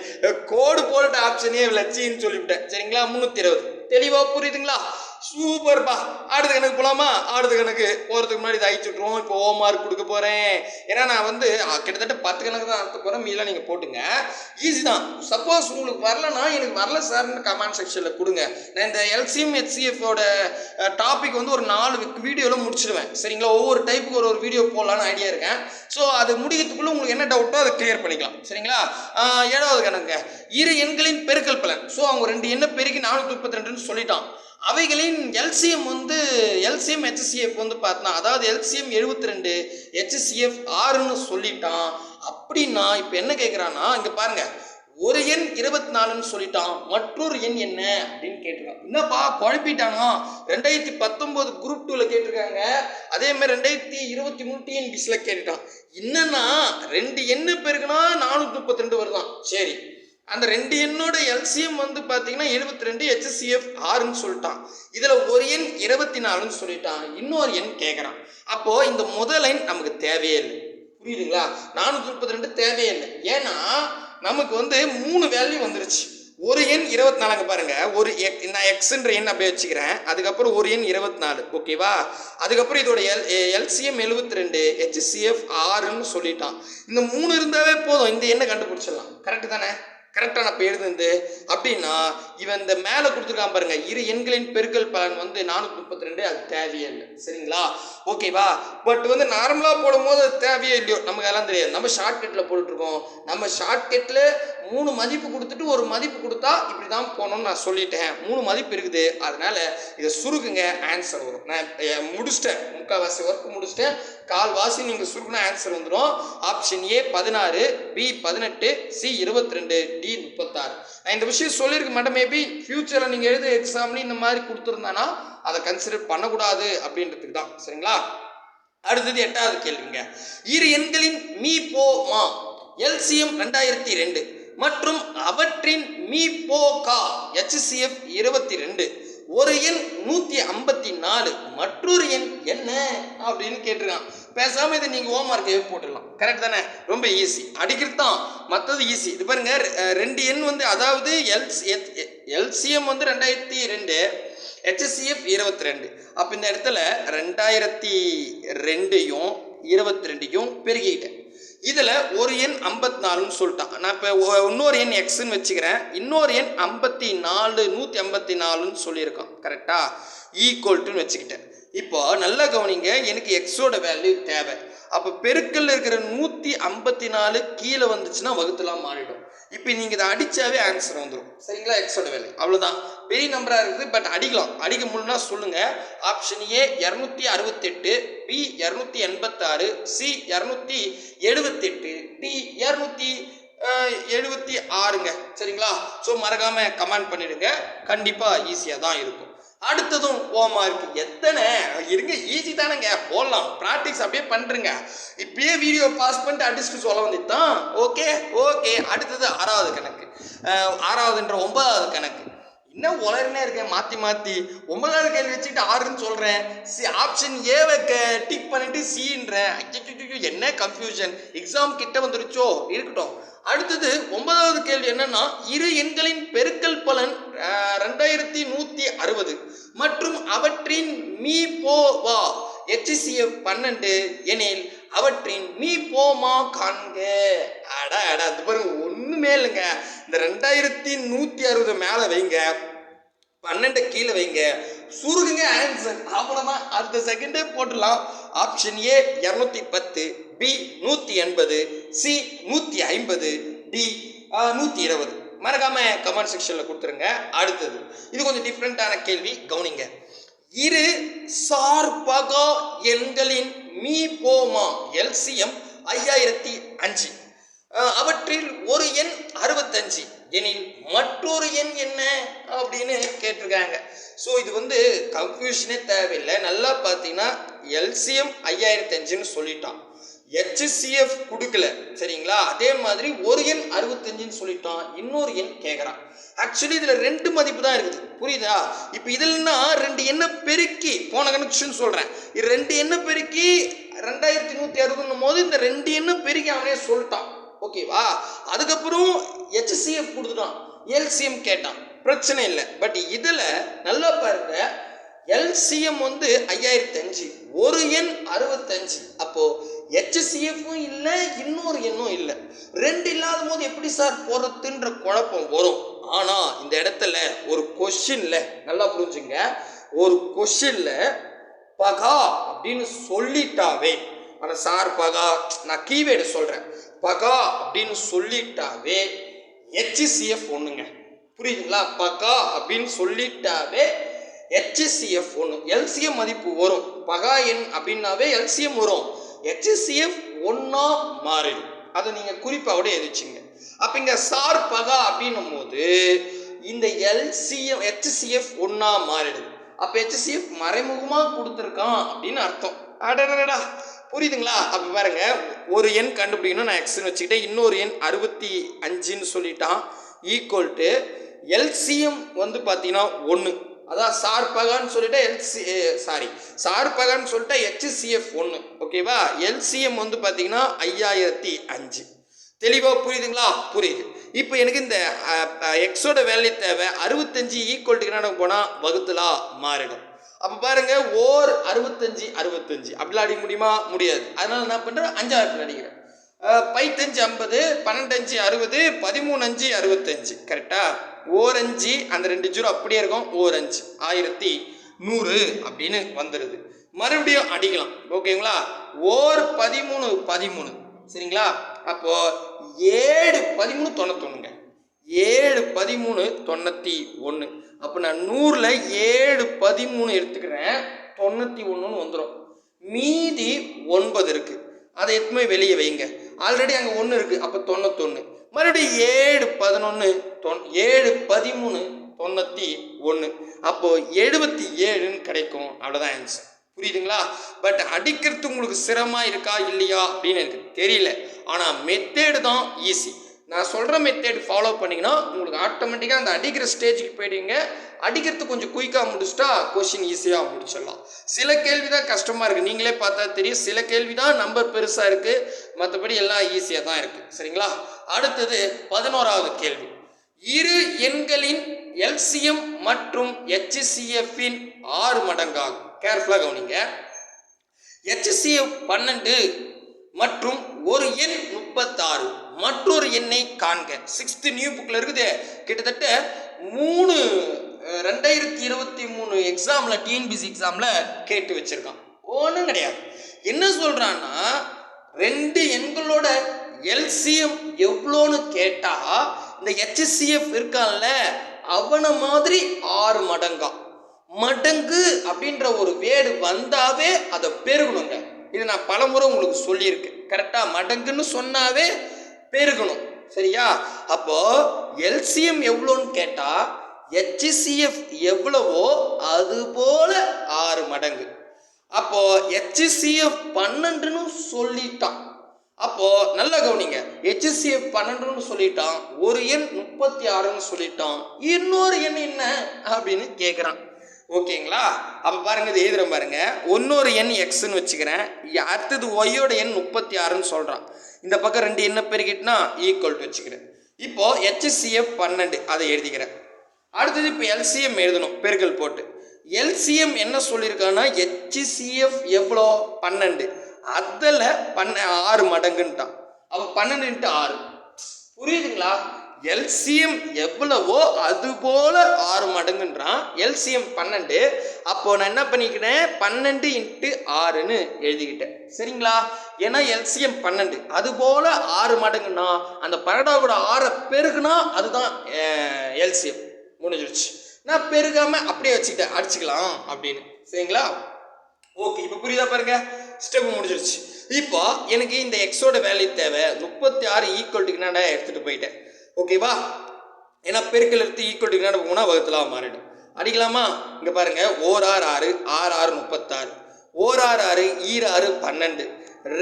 கோடு போட்ட ஆப்ஷனே லட்சின்னு சொல்லிவிட்டேன். சரிங்களா? 320. தெளிவாக புரியுதுங்களா? சூப்பர்ப்பா. அடுத்த கணக்கு போகலாமா? அடுத்த கணக்கு போகிறதுக்கு முன்னாடி இதை அழிச்சு விட்ருவோம். இப்போ ஹோம்ஒர்க் கொடுக்க போகிறேன். ஏன்னா நான் வந்து கிட்டத்தட்ட 10 கணக்கு தான் நடத்த போகிறேன். மீதெல்லாம் நீங்கள் போட்டுங்க. ஈஸி தான். சப்போஸ் உங்களுக்கு வரலன்னா எனக்கு வரல சார்னு கமெண்ட் செக்ஷனில் கொடுங்க. நான் இந்த எல்சிஎம் HCFோட டாபிக் வந்து ஒரு 4 வீடியோவில் முடிச்சிடுவேன். சரிங்களா? ஒவ்வொரு டைப்புக்கு ஒரு வீடியோ போடலான்னு ஐடியா இருக்கேன். ஸோ அது முடிக்கிறதுக்குள்ளே உங்களுக்கு என்ன டவுட்டோ அதை கிளியர் பண்ணிக்கலாம். சரிங்களா? 7வது கணக்கு, இரு எண்களின் பெருக்கல் பலன். ஸோ அவங்க 2 எண்ணை பெருக்கி 432ன்னு சொல்லிட்டான். அவைகளின் எல்சிஎம் வந்து எல்சிஎம் HCF வந்து பார்த்தா, அதாவது எல்சிஎம் 72 HCF 6ன்னு சொல்லிட்டான். அப்படின்னா இப்போ என்ன கேட்குறான்னா, இங்கே பாருங்க, ஒரு எண் 24ன்னு சொல்லிட்டான். மற்றொரு எண் என்ன அப்படின்னு கேட்டிருக்கான். என்னப்பா குழப்பிட்டானா? 2019 குரூப் 2ல கேட்டிருக்காங்க. அதே மாதிரி 2023 டிஎன்பிசியில் கேட்டுட்டான். என்னன்னா 2 எண்ணு பெருக்குனா 432 வருதான். சரி, அந்த 2 எண்ணோட எல்சிஎம் வந்து பார்த்தீங்கன்னா 72 HCF 6ன்னு சொல்லிட்டான். இதில் ஒரு எண் 24ன்னு சொல்லிட்டான். இன்னொரு எண் கேட்குறான். அப்போது இந்த முதல் எண் நமக்கு தேவையே இல்லை. புரியுதுங்களா? 432 தேவையே இல்லை. ஏன்னா நமக்கு வந்து 3 வேல்யூ வந்துருச்சு. ஒரு எண் 24 பாருங்க. நான் எக்ஸ்ன்ற எண் அப்படியே வச்சுக்கிறேன். அதுக்கப்புறம் ஒரு எண் 24. ஓகேவா? அதுக்கப்புறம் இதோட எல்சிஎம் 72 HCF 6ன்னு சொல்லிட்டான். இந்த 3 இருந்தாவே போதும், இந்த எண்ணை கண்டுபிடிச்சிடலாம். கரெக்டு தானே? கரெக்டாக நான் இப்போ எழுதுந்து அப்படின்னா இவன் இந்த மேலே கொடுத்துருக்கான் பாருங்க, இரு எண்களின் பெருக்கல் பலன் வந்து 432, அது தேவையே இல்லை. சரிங்களா, ஓகேவா? பட் வந்து நார்மலாக போடும்போது அது தேவையே இல்லையோ நமக்கு அதெல்லாம் தெரியாது. நம்ம ஷார்ட்கட்டில் போட்டுருக்கோம். நம்ம ஷார்ட்கட்டில் 3 மதிப்பு கொடுத்துட்டு ஒரு மதிப்பு கொடுத்தா இப்படி தான் போகணும்னு நான் சொல்லிட்டேன். 3 மதிப்பு இருக்குது, அதனால இதை சுருக்குங்க, ஆன்சர் வரும். நான் முடிச்சிட்டேன், முக்கால்வாசி ஒர்க் முடிச்சிட்டேன். கால்வாசி நீங்கள் சுருக்குனா ஆன்சர் வந்துடும். Option A 16, B 18, C 22, D 36. நான் இந்த விஷயம் சொல்லியிருக்க மாட்டேன். மேபி ஃபியூச்சரில் நீங்கள் எழுத எக்ஸாம்ல இந்த மாதிரி கொடுத்துருந்தானா அதை கன்சிடர் பண்ணக்கூடாது அப்படின்றதுக்கு தான். சரிங்களா, அடுத்தது 8வது கேள்விங்க. இரு எண்களின் மீ போ மா எல்சிஎம் 2002 மற்றும் அவற்றின் மீ போ கா HCF 22. ஒரு எண் 154, மற்றொரு எண் என்ன அப்படின்னு கேட்டிருக்கான். பேசாம இதை நீங்க ஹோம்வொர்க்கே போட்டுடலாம். கரெக்ட் தானே? ரொம்ப ஈஸி, அடிக்கிறது தான், மற்றது ஈஸி. இது பாருங்க, 2 எண் வந்து, அதாவது எல்சிஎம் வந்து 2002, HCF 22. அப்போ இந்த இடத்துல 2002யும் 22யும் பெருகிட்டேன். இதில் ஒரு எண் 54ன்னு சொல்லிட்டான். நான் இப்போ இன்னொரு எண் எக்ஸ்ன்னு வச்சுக்கிறேன். இன்னொரு எண் 154ன்னு சொல்லியிருக்கான். கரெக்டா, ஈக்குவல்ட்டுன்னு வச்சுக்கிட்டேன். இப்போ நல்லா கவனிங்க, எனக்கு எக்ஸோட வேல்யூ தேவை. அப்போ பெருக்கல்ல இருக்கிற 154 கீழே வந்துச்சுன்னா வகுத்துலாம் மாறிடும். இப்போ நீங்கள் இதை அடித்தாவே ஆன்சர் வந்துடும். சரிங்களா, எக்ஸோட வேல்யூ அவ்வளோதான். பெரிய நம்பராக இருக்குது, பட் அடிக்கலாம். அடிக்க முடியும்னா சொல்லுங்கள். Option A 268, B 286, C 278, D 276ங்க. சரிங்களா, ஸோ மறக்காமல் கமெண்ட் பண்ணிடுங்க. கண்டிப்பாக ஈஸியாக தான் இருக்கும். அடுத்ததும் ஹோம்வொர்க் எத்தனை இருங்க, ஈஸி தானேங்க, போடலாம். ப்ராக்டிஸ் அப்படியே பண்ணுறங்க. இப்பயே வீடியோ பாஸ் பண்ணிட்டு அடிச்சுட்டு சொல்ல வந்துட்டான். ஓகே ஓகே, அடுத்தது 6வது கணக்கு. 6வதுன்ற 9வது கணக்கு. இன்னும் உலகமே இருக்கேன் மாற்றி மாற்றி. 9வது கேள்வி வச்சுக்கிட்டு 6ன்னு சொல்கிறேன். ஆப்ஷன் ஏவை டிக் பண்ணிட்டு சின்றேன். என்ன கன்ஃபியூஷன், எக்ஸாம் கிட்ட வந்துருச்சோ, இருக்கட்டும். அடுத்தது 9வது கேள்வி என்னன்னா, இரு எண்களின் பெருக்கல் பலன் 2160 மற்றும் அவற்றின் மீ போ வா HCF 12 எனில் அவற்றின் மீ போமா காண்க. அடா அடா, அது பாருங்க, ஒண்ணுமே இல்லைங்க. இந்த 2160 மேல வைங்க, 12 கீழே வைங்க, சுருகுங்க, ஆன்சர் அவ்வளவுதான். அடுத்த செகண்டே போட்டுடலாம். Option A 210, B 180, C 150, D 120. மறக்காம கமெண்ட் செக்ஷன்ல கொடுத்துருங்க. அடுத்தது இது கொஞ்சம் டிஃப்ரெண்டான கேள்வி, கவனிங்க. இரு சார்பகா எண்களின் மீ போமா எல்சிஎம் 5005. அவற்றில் ஒரு எண் 65 எனில் மற்றொரு எண் என்ன அப்படின்னு கேட்டிருக்காங்க. ஸோ இது வந்து கன்ஃபியூஷனே தேவையில்லை. நல்லா பார்த்தீங்கன்னா எல்சிஎம் 5005ன்னு சொல்லிட்டான், HCF கொடுக்கல. சரிங்களா, அதே மாதிரி ஒரு எண் 65ன்னு சொல்லிட்டான், இன்னொரு எண் கேட்குறான். ஆக்சுவலி இதில் 2 மதிப்பு தான் இருக்குது, புரியுதா? இப்போ இதுலன்னா 2 எண்ணை பெருக்கி, போன கனெக்ஷன் சொல்கிறேன், இது 2 எண்ணை பெருக்கி 2160 போது இந்த 2 எண்ணை பெருக்கி அவனே சொல்லிட்டான். ஓகேவா, அதுக்கப்புறம் HCF கொடுத்துட்டான், LCM கேட்டான், பிரச்சனை இல்லை. பட் இதில் நல்லா பாருங்க, LCM வந்து 5005, ஒரு எண் 65. அப்போ HCF-ம் இல்லை, இன்னொரு எண்ணும் இல்லை. 2 இல்லாத போது எப்படி சார் போறதுன்ற குழப்பம் வரும். ஆனா இந்த இடத்துல ஒரு கொஸ்டின்ல நல்லா புரிஞ்சுங்க, ஒரு கொஸ்டின்ல பகா அப்படின்னு சொல்லிட்டாவே, ஆனா சார் பகா, நான் கீவேர்டு சொல்றேன், பகா அப்படின்னு சொல்லிட்டாவே HCF ஒண்ணுங்க. புரியுதுங்களா, பகா அப்படின்னு சொல்லிட்டாவே HCF ஒன்று, LCM மதிப்பு வரும். பகா எண் அப்படின்னாவே LCM வரும், HCF ஒன்னா மாறிடும். அதை நீங்க குறிப்பாவோட எழுதிச்சிங்க. அப்ப இங்க சார் பகா அப்படின்னும் போது இந்த LCM HCF ஒன்னா மாறிடுது. அப்ப HCF மறைமுகமா கொடுத்துருக்கான் அப்படின்னு அர்த்தம். அடடா, புரியுதுங்களா? அப்ப பாருங்க, ஒரு எண் கண்டுபிடிக்கணும், நான் எக்ஸ்ன்னு வச்சுக்கிட்டேன், இன்னொரு எண் 65ன்னு சொல்லிட்டான், ஈக்குவல் டு LCM வந்து பார்த்தீங்கன்னா 1. அதான் சார் பகான்னு சொல்லிட்டா சார் பகான்னு சொல்லிட்டா HCF 1. ஓகேவா, LCM வந்து பார்த்தீங்கன்னா 5005. தெளிவாக புரியுதுங்களா? புரியுது. இப்போ எனக்கு இந்த எக்ஸோட வேல்யூ தேவை. 65 ஈக்குவல் டு என்ன போனால் வகுத்தலா மாறிடும். அப்போ பாருங்க, ஓர் 65 65 அப்படிலாம் அடிக்க முடியுமா? முடியாது. அதனால என்ன பண்ணுறேன், 5 அடிக்கிறேன். 5 50, 12 60, 13 65, கரெக்டா? ஓர் 5 அந்த 2 ஜீரோ அப்படியே இருக்கும், ஓர் 5 1100 அப்படின்னு வந்துடுது. மறுபடியும் அடிக்கலாம், ஓகேங்களா? ஓர் 13 13, சரிங்களா? அப்போ 7 13 91ங்க, 7 13 91. அப்போ நான் 100ல் 7 13 எடுத்துக்கிறேன், 91ன்னு வந்துடும். மீதி 9 இருக்கு, அதை எதுவுமே வெளியே வைங்க. ஆல்ரெடி அங்கே 1 இருக்கு, அப்போ 91. மறுபடியும் 7 11 7 13 91, அப்போ 77ன்னு கிடைக்கும். அவ்வளோதான் ஆன்சர். புரியுதுங்களா? பட் அடிக்கிறது உங்களுக்கு சிரமமா இருக்கா இல்லையா அப்படின்னு எனக்கு தெரியல. ஆனால் மெத்தேடு தான் ஈஸி. நான் சொல்கிற மெத்தேடு ஃபாலோ பண்ணிங்கன்னா உங்களுக்கு ஆட்டோமேட்டிக்காக அந்த அடிக்கிற ஸ்டேஜுக்கு போயிடுவீங்க. அடிக்கிறது கொஞ்சம் குயிக்காக முடிச்சுட்டா கொஷின் ஈஸியாக முடிச்சிடலாம். சில கேள்வி தான் கஷ்டமாக இருக்குது, நீங்களே பார்த்தா தெரியும். சில கேள்வி தான் நம்பர் பெருசாக இருக்குது, மற்றபடி எல்லாம் ஈஸியாக தான் இருக்குது, சரிங்களா? அடுத்தது 11வது கேள்வி. இரு எண்களின் எல்சிஎம் மற்றும் HCFஇன் 6 மடங்காகும். கேர்ஃபுல்லாக கவனிங்க. HCF 12 மற்றும் ஒரு எண் 36, மற்றொரு எண்ணை காண்க. 6th நியூ புக்கில் இருக்குது. கிட்டத்தட்ட 2023 எக்ஸாமில், டிஎன்பிசி எக்ஸாமில் கேட்டு வச்சிருக்கான். ஒன்றும் கிடையாது. என்ன சொல்கிறான்னா, 2 எண்களோட எல்சிஎம் எவ்வளோன்னு கேட்டால் இந்த HCF இருக்கான்ல அவனை மாதிரி 6 மடங்கா. மடங்கு அப்படின்ற ஒரு வேர்டு வந்தாவே அதை பெருகணுங்க. இது நான் பலமுறை உங்களுக்கு சொல்லியிருக்கேன், கரெக்டாக? மடங்குன்னு சொன்னாவே பெருகணும், சரியா? அப்போ எல்சிஎம் எவ்வளோன்னு கேட்டால் HCF எவ்வளவோ அது போல 6 மடங்கு. அப்போ HCF 12ன்னு சொல்லிட்டான். அப்போ நல்ல கவனிங்க, HCF 12ன்னு சொல்லிட்டான், ஒரு எண் 36ன்னு சொல்லிட்டான், இன்னொரு எண் என்ன அப்படின்னு கேட்குறான். ஓகேங்களா? அப்போ பாருங்க, இது எழுதுறேன் பாருங்க. இன்னொரு எண் எக்ஸ்ன்னு வச்சுக்கிறேன், அடுத்தது ஒய்யோட எண் 36ன்னு சொல்கிறான். இந்த பக்கம் 2 எண்ணை பெருக்கிட்டுனா ஈக்குவல் டு வச்சுக்கிறேன். இப்போ HCF 12 அதை எழுதிக்கிறேன். அடுத்தது இப்போ எல்சிஎம் எழுதணும், பெருக்கல் போட்டு. எல்சிஎம் என்ன சொல்லியிருக்கான்னா HCF எவ்வளோ 12, அதில் 6 மடங்குன்ட்டான். அப்போ 12 × 6, புரியுதுங்களா? எல்சிஎம் எவ்வளவோ அது போல 6 மடங்குன்றான். எல்சிஎம் 12. அப்போ நான் என்ன பண்ணிக்கிறேன், 12 × 6ன்னு எழுதிக்கிட்டேன், சரிங்களா? ஏன்னா எல்சிஎம் 12 அது போல 6 மடங்குன்னா அந்த 12ஓட 6 பெருகுனா அதுதான் எல்சிஎம். முடிஞ்சிருச்சு. நான் பெருகாம அப்படியே வச்சுக்கிட்டேன், அடிச்சுக்கலாம் அப்படின்னு, சரிங்களா? ஓகே, இப்போ புரியுதா பாருங்க, ஸ்டெப் முடிஞ்சிருச்சு. இப்போ எனக்கு இந்த எக்ஸோட வேல்யூ தேவை. 36 ஈக்குவல் டு என்னடா எடுத்துகிட்டு போயிட்டேன், ஓகேவா? ஏன்னா பெருக்கல் எடுத்து ஈக்குவல் டு என்னடா போனால் வகுத்தலாம் மாறிடும். அடிக்கலாமா? இங்கே பாருங்க, ஓர் 6 6, 6 6 36, ஓர் 6 6, ஈர் 6 12,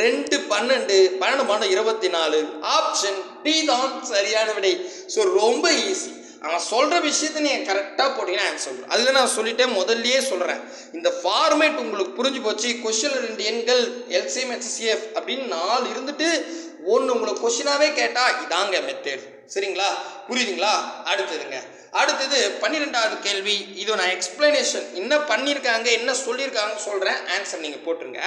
2 12, 12 24. ஆப்ஷன் டி தான் சரியான விடை. ஸோ ரொம்ப ஈஸி. அவன் சொல்கிற விஷயத்தை நீங்கள் கரெக்டாக போட்டிங்கன்னா ஆன்சர் சொல்கிறேன். அதில் நான் சொல்லிட்டேன், முதல்லையே சொல்கிறேன். இந்த ஃபார்மேட் உங்களுக்கு புரிஞ்சு போச்சு. கொஸ்டினில் 2 எண்கள் எல்சிஎம் HCF அப்படின்னு 4 இருந்துட்டு ஒன்று உங்களுக்கு கொஸ்டினாகவே கேட்டால் இதாங்க மெத்தேட், சரிங்களா? புரியுதுங்களா? அடுத்ததுங்க, அடுத்தது 12வது கேள்வி. இது நான் எக்ஸ்பிளனேஷன் என்ன பண்ணியிருக்காங்க, என்ன சொல்லியிருக்காங்கன்னு சொல்கிறேன், ஆன்சர் நீங்கள் போட்டுருங்க.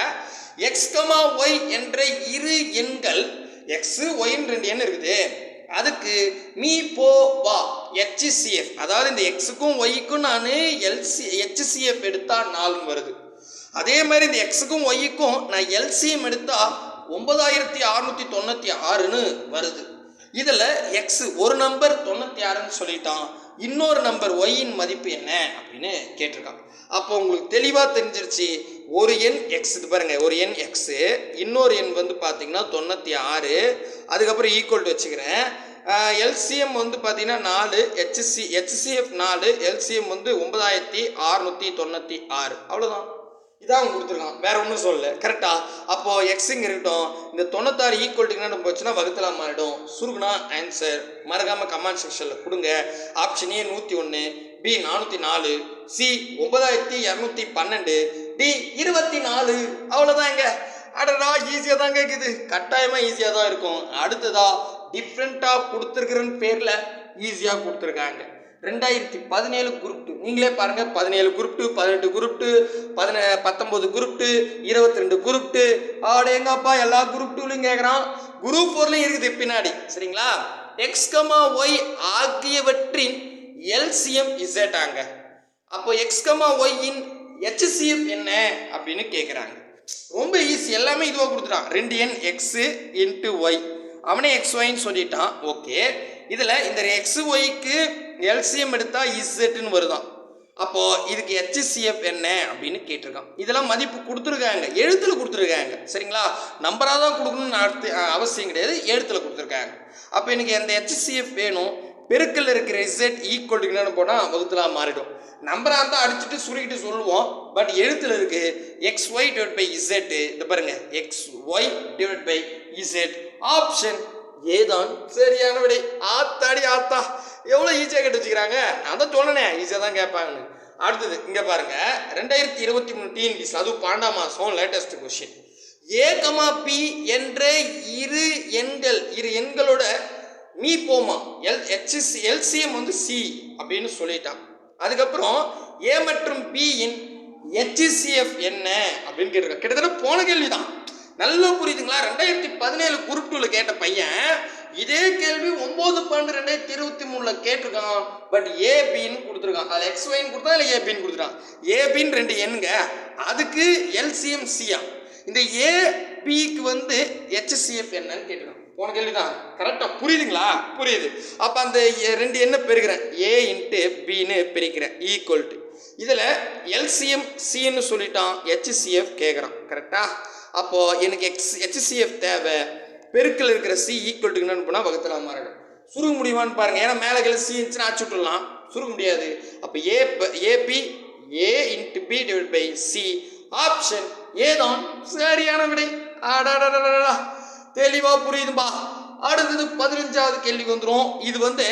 எக்ஸ் கமா ஒய் என்ற இரு எண்கள், எக்ஸு ஒய்ன்னு 2 எண் இருக்குது, அதுக்கு மீ போ வா HCF, அதாவது இந்த எக்ஸுக்கும் ஒய்க்கும் நான் HCF எடுத்தால் 4 வருது. அதே மாதிரி இந்த எக்ஸுக்கும் ஒய்க்கும் நான் எல்சிஎம் எடுத்தால் 9696ன்னு வருது. இதில் எக்ஸ் ஒரு நம்பர் 96ன்னு சொல்லிட்டான், இன்னொரு நம்பர் ஒய்யின் மதிப்பு என்ன அப்படின்னு கேட்டிருக்கான். அப்போ உங்களுக்கு தெளிவாக தெரிஞ்சிருச்சு. ஒரு எண் எக்ஸ், இது பாருங்க, ஒரு எண் எக்ஸு, இன்னொரு எண் வந்து பார்த்தீங்கன்னா 96, அதுக்கப்புறம் ஈக்குவல் டு வச்சுக்கிறேன். எல்சிஎம் வந்து பார்த்தீங்கன்னா 4, HCF 4, எல்சிஎம் வந்து 9696, அவ்வளோதான். இதான் அவங்க கொடுத்துருக்கான், வேற ஒன்றும் சொல்லலை, கரெக்டா? அப்போ எக்ஸுங்க இருக்கட்டும், இந்த 96 ஈக்குவல் டு என்ன போச்சுன்னா வகுத்தலாம் மாறிடும். சுருகுனா ஆன்சர் மறக்காம கமெண்ட் செக்ஷனில் கொடுங்க. Option A 101, B 404, C 9212, D 24. அவ்வளோதாங்க. அடடா, ஈஸியாக தான் கேட்குது, கட்டாயமாக ஈஸியாக தான் இருக்கும். அடுத்ததா டிஃப்ரெண்ட்டாக கொடுத்துருக்குறன்னு பேரில் ஈஸியாக கொடுத்துருக்காங்க. 2017 குரூப் 2 நீங்களே பாருங்க, 17 குரூப் 2, 18 குரூப் 2, 19 குரூப் 2, 22 குரூப் 2. எங்கப்பா எல்லா குரூப் 2லையும் கேட்குறான். குரூப் 4லையும் இருக்குது பின்னாடி. சரிங்களா? எக்ஸ் கமா ஒய் ஆகியவற்றின் எல்சிஎம் இசட் ஆங்க. அப்போ எக்ஸ் கமா ஒய்யின் HCF என்ன அப்படின்னு கேட்குறாங்க. ரொம்ப ஈஸி, எல்லாமே இதுவாக கொடுத்துட்டான். 2n எக்ஸ் இன்ட்டு ஒய், அவனே எக்ஸ் ஒய்ன்னு சொல்லிட்டான். ஓகே, இதில் இந்த எக்ஸ் ஒய்க்கு எல்சிஎம் எடுத்தால் இசட்னு வருதான். அப்போ இதுக்கு HCF என்ன அப்படின்னு கேட்டிருக்கான். இதெல்லாம் மதிப்பு கொடுத்துருக்காங்க, எழுத்துல கொடுத்துருக்காங்க. சரிங்களா? நம்பராக தான் கொடுக்கணும்னு அவசியம் கிடையாது, எழுத்துல கொடுத்துருக்காங்க. அப்போ எனக்கு அந்த HCF வேணும். பெருக்கல் இருக்கிற இசட் ஈக்குவல் டு என்னன்னு போனால் வகுத்தலாக மாறிடும். நம்பராக இருந்தால் அடிச்சுட்டு சுருக்கிட்டு சொல்லுவோம், பட் எழுத்துல இருக்கு X Y divide by Z. இந்த பாருங்க, X Y divide by Z. Option ஏதான் சரியான விடை. ஆத்தாடி ஆத்தா, எவ்வளோ ஈஸியாக கேட்டு வச்சுக்கிறாங்க. நான் தான் சொன்னேன் ஈஸியாக தான் கேட்பாங்கன்னு. அடுத்தது இங்கே பாருங்க, 2023 TNPSC, அதுவும் 12ஆம் மாதம் லேட்டஸ்ட் கொஸ்டின். ஏ கமா பி என்ற இரு எண்களோட மீ போமா எல்சிஎம் வந்து சி அப்படின்னு சொல்லிட்டான். அதுக்கப்புறம் ஏ மற்றும் பியின் HCF என்ன அப்படின்னு கேட்டிருக்காங்க. கிட்டத்தட்ட போன கேள்வி தான், நல்லா புரியுதுங்களா? 2017 குரூப் 2ல கேட்ட பையன் இதே கேள்வி 9/12/2023 கேட்டிருக்கான். பட் ஏபின்னு கொடுத்துருக்கான். அதில் எக்ஸ் ஒய்ன்னு கொடுத்தா இல்லை ஏபின்னு கொடுத்துருக்கான். ஏபின்னு 2 எண்ணுங்க, அதுக்கு எல்சிஎம் சியா. இந்த ஏபிக்கு வந்து HCF என்னன்னு கேட்டிருக்கான். போன கேள்வி தான், கரெக்டாக புரியுதுங்களா? புரியுது. அப்போ அந்த 2 எண்ணை பெருக்கிறேன், A into pin பெருக்கிறேன் equal to. இதில் எல்சிஎம் சின்னு சொல்லிட்டான், HCF கேட்குறான். கரெக்டா? அப்போது எனக்கு HCF தேவை. பெருக்கல் இருக்கிற சி ஈக்குவல் டு என்னன்னு போனால் வகுத்தலாம் மாறிடும். சுருக முடியுமான்னு பாருங்கள், ஏன்னா மேலே கீழே சி இருந்துச்சுன்னா ஆச்சு விட்டுடலாம், சுருக முடியாது. அப்போ AB A into B divide by C. Option ஏதான் சரியான விடை. ஆடாடா, தெளிவா புரியுதுப்பா. அடுத்தது 15வது கேள்விக்கு வந்துடும். இது வந்து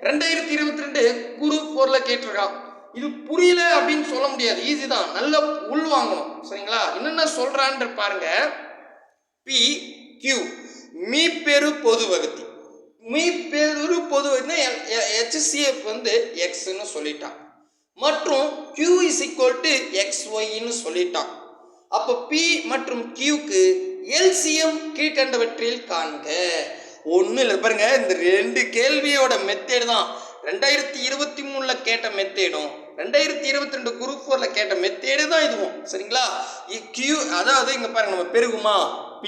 2022 குரூப் 4ல கேட்டிருக்கான். இது புரியல அப்படின்னு சொல்ல முடியாது, ஈஸி தான், நல்லா உள் வாங்கணும். சரிங்களா? என்னென்ன சொல்றான்னு பாருங்க. பி கியூ மீப்பெரு பொது வகுத்தி. மீப்பெரு பொது வகுத்தினா HCF வந்து எக்ஸ்ன்னு சொல்லிட்டான், மற்றும் Q இஸ் ஈக்குவல் டு XYன்னு சொல்லிட்டான். அப்போ P மற்றும் Qக்கு எல்சிஎம் கீழ்கண்டவற்றில் காண்க. ஒன்றும் இல்லை பாருங்க, இந்த 2 கேள்வியோட மெத்தேடு தான் 2023ல கேட்ட மெத்தேடும் 2022 குரூப் 4ல கேட்ட மெத்தேடு தான் இதுவும். சரிங்களா? Q, அதாவது இங்கே பாருங்க, நம்ம பெருகுமா P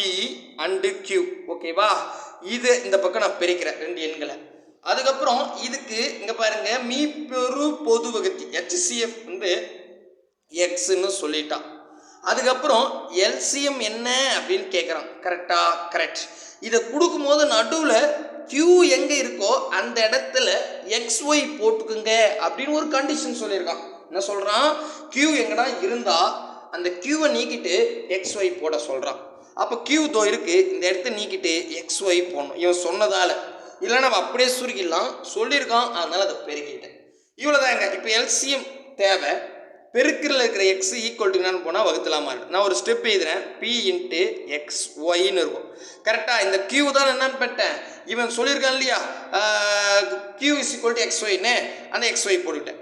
அண்டு Q. ஓகேவா? இது இந்த பக்கம் நான் பெருக்கிறேன் 2 எண்களை. அதுக்கப்புறம் இதுக்கு இங்கே பாருங்க, மீப்பெரு பொது வகுத்தி HCF வந்து எக்ஸ்ன்னு சொல்லிட்டான். அதுக்கப்புறம் எல்சிஎம் என்ன அப்படின்னு கேட்குறான். கரெக்டா? கரெக்ட். இதை கொடுக்கும்போது நடுவில் Q எங்கே இருக்கோ அந்த இடத்துல XY போட்டுக்குங்க அப்படின்னு ஒரு கண்டிஷன் சொல்லியிருக்கான். என்ன சொல்கிறான்? Q எங்கடா இருந்தால் அந்த Qவை நீக்கிட்டு XY போட சொல்கிறான். அப்போ Q தோ இருக்கு, இந்த இடத்த நீக்கிட்டு XY போடணும் இவன் சொன்னதால். இல்லை நம்ம அப்படியே சுருக்கிடலாம், சொல்லியிருக்கான், அதனால் அதை பெருக்கிட்டேன். இவ்வளோதாங்க. இப்போ எல்சிஎம் தேவை. பெருக்கில் இருக்கிற எக்ஸ் ஈக்குவல் டு என்னன்னு போனால் வகுத்தலாம் மாறிடும். நான் ஒரு ஸ்டெப் எழுதுறேன், பி இன்ட்டு எக்ஸ் ஒய்ன்னு இருக்கும். கரெக்டாக? இந்த கியூ தான் என்னன்னு பண்ணிட்டேன், இவன் சொல்லியிருக்கான் இல்லையா, Q is equal to X ஒய்ன்னு, அந்த எக்ஸ் ஒய் போட்டுக்கிட்டேன்.